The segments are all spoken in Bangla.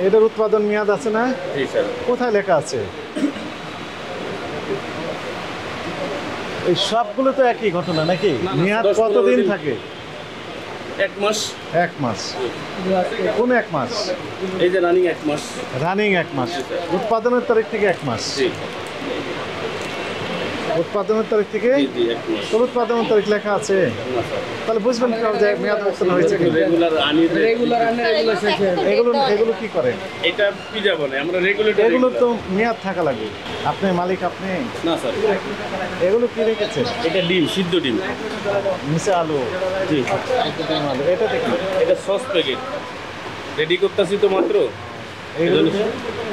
এটার উৎপাদন মেয়াদ আছে না? জি স্যার। কোথায় লেখা আছে? এই সবগুলো তো একই ঘটনা নাকি? মেয়াদ কতদিন থাকে? 1 মাস। 1 মাস। কোন 1 মাস? এই যে রানিং 1 মাস। রানিং 1 মাস। উৎপাদনের তারিখ থেকে 1 মাস। জি। উৎপাদনের তারিখ থেকে? জি 1 মাস। কোন উৎপাদনের তারিখ লেখা আছে? তাহলে বুঝবেন কিভাবে যে মেয়াদ উত্তীর্ণ হয়েছে কি? রেগুলার আনি রেগুলার শেষ হয়। এগুলো কি করে? এটা পিজা বলে আমরা রেগুলেটর। এগুলো তো মেয়াদ থাকা লাগবে। আপনি মালিক আপনি? না স্যার। এগুলো কি রেখেছেন? এটা ডিম, সিদ্ধ ডিম। নিচে আলু। জি। এটা দেখি। এটা সস প্যাকেট। রেডি করতেছি তো মাত্র।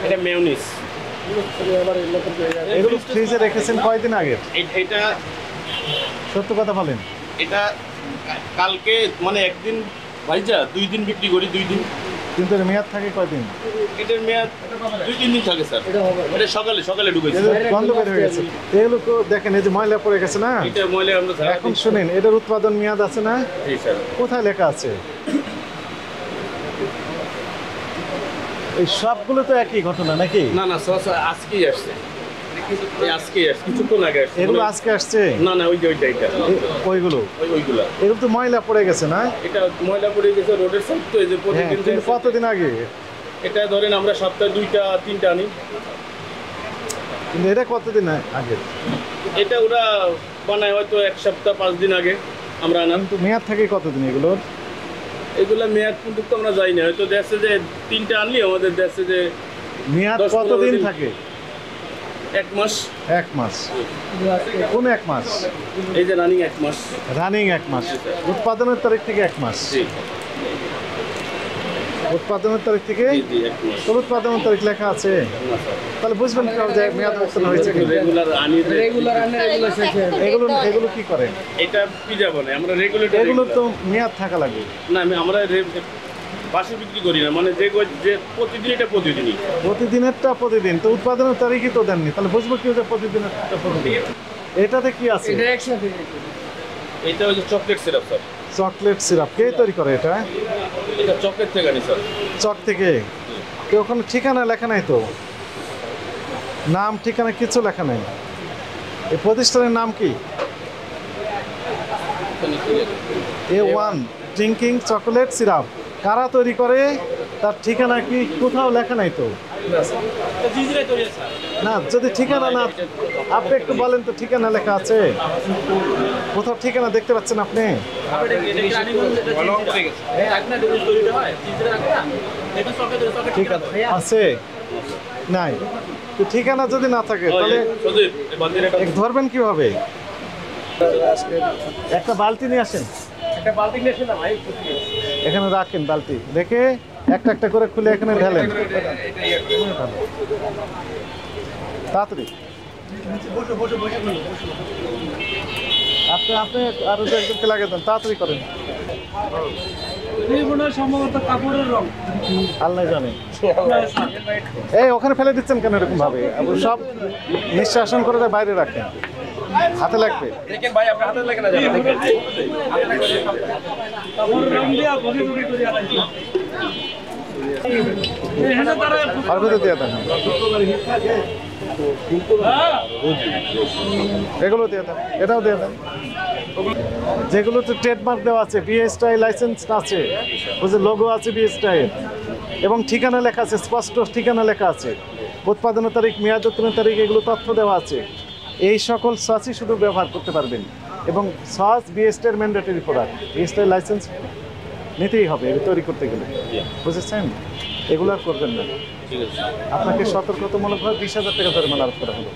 এটা মেয়োনিজ। এগুলো ফ্রিজে রেখেছেন কয়দিন আগে? এটা সত্য কথা বলেন। এটা কালকে মানে একদিন ভাইজা 2 দিন বিক্রি করি 2 দিন। কিন্তু এর মেয়াদ থাকে কয়দিন? এটার মেয়াদ 2-3 দিন থাকে স্যার। এটা সকালে ঢুকেছে। বন্ধ করে হয়ে গেছে। এগুলো তো দেখেন এই যে ময়লা পড়ে গেছে না? এটা ময়লা আমরা এখন শুনেন এটার উৎপাদন মেয়াদ আছে না? জি স্যার। কোথায় লেখা আছে? এই সবগুলো তো একই ঘটনা নাকি? না সস আজকেই আসছে। আজকেই আসছে, কিছুক্ষণ আগে আসছে। এগুলো আজকে আসছে? না ওইটা ওইগুলো ওইগুলা। এগুলো তো ময়লা পড়ে গেছে না? এটা ময়লা পড়ে গেছে রোডের সাইড তো, এই যে প্রতিদিন। কিন্তু কতদিন আগে? এটা ধরেন আমরা সপ্তাহে 2টা-3টা আনি। কিন্তু এটা কতদিন আগে? এটা ওরা বানায় হয়তো 1 সপ্তাহ 5 দিন আগে আমরা আনাম। কিন্তু মেয়াদ থাকে কতদিন এগুলোর? এগুলা মেয়াদ কিন্তু তো আমরা যাই না, হয়তো দেখছে যে 3টা আনলি আমাদের দেখছে যে মেয়াদ 10-15 কতদিন দিন থাকে? 1 মাস। 1 মাস। কোন 1 মাস? এই যে রানিং 1 মাস। রানিং 1 মাস। উৎপাদনের তারিখ থেকে 1 মাস। জি। উৎপাদনের তারিখ থেকে? জি 1 মাস। কোন উৎপাদনের তারিখ লেখা আছে? তাহলে বুঝবেন কিভাবে যে মেয়াদ উত্তীর্ণ হয়েছে কি? রেগুলার শেষ হয়। এগুলো কি করে? এটা পিজা বলে আমরা রেগুলেটর। এগুলো তো মেয়াদ থাকা লাগবে। না আমরা বাসে বিক্রি করি না, মানে যে প্রতিদিন এটা প্রতিদিনই। প্রতিদিনেরটা প্রতিদিন তো উৎপাদনের তারিখই তো দেননি, তাহলে বুঝবো কি যে প্রতিদিনেরটা প্রতিদিন? এটাতে কি আছে? এটা হচ্ছে chocolate syrup sir. Chocolate syrup কে তৈরি করে এটা? এটা চকলেট থেকে আনি স্যার। চক থেকে? কেউ ওখানে ঠিকানা লেখা নাই তো, নাম ঠিকানা কিছু লেখা নাই। এই প্রতিষ্ঠানের নাম কি? A1 drinking chocolate syrup. কারা তৈরি করে তার ঠিকানা কি কোথাও লেখা নাই তো? না যদি ঠিকানা না, আপনি একটু বলেন তো ঠিকানা লেখা আছে? কোথাও ঠিকানা দেখতে পাচ্ছেন আপনি? আছে নাই তো ঠিকানা যদি না থাকে তাহলে ধরবেন কিভাবে? একটা বালতি নিয়ে আসেন, এখানে রাখেন, বালতি রেখে একটা একটা করে খুলে এখানে ঢালেন তাড়াতাড়ি। আপনি আরো একজনকে লাগিয়ে দেন, তাড়াতাড়ি করেন। সম্ভবত কাপড়ের রং আল্লাহ জানে। এই ওখানে ফেলে দিচ্ছেন কেন এরকম ভাবে? সব নিঃশ্বাসন করে বাইরে রাখেন, হাতে লাগবে। দেখেন ভাই আপনি হাতে লাগে না জানেন। কাপড়ের রং দিয়া বগি বগি করে আলাইছি। আর ভেতর দিয়ে দেন, এগুলো দিয়ে দেন, এটাও দিয়ে দেন। যেগুলোতে ট্রেডমার্ক দেওয়া আছে, বিএসটাই লাইসেন্স আছে, ওই যে লোগো আছে বিএসটাই, এবং ঠিকানা লেখা আছে, স্পষ্ট ঠিকানা লেখা আছে, উৎপাদনের তারিখ, মেয়াদ উত্তীর্ণের তারিখ, এগুলো তথ্য দেওয়া আছে। এই সকল সসই শুধু ব্যবহার করতে পারবেন, এবং sauce BSTI mandatory product, BSTI licence নিতেই হবে এটা তৈরি করতে গেলে, বুঝেছেন? এগুলো আর করবেন না। আপনাকে সতর্কতামূলকভাবে 20,000 টাকা জরিমানা আরোপ করা হলো।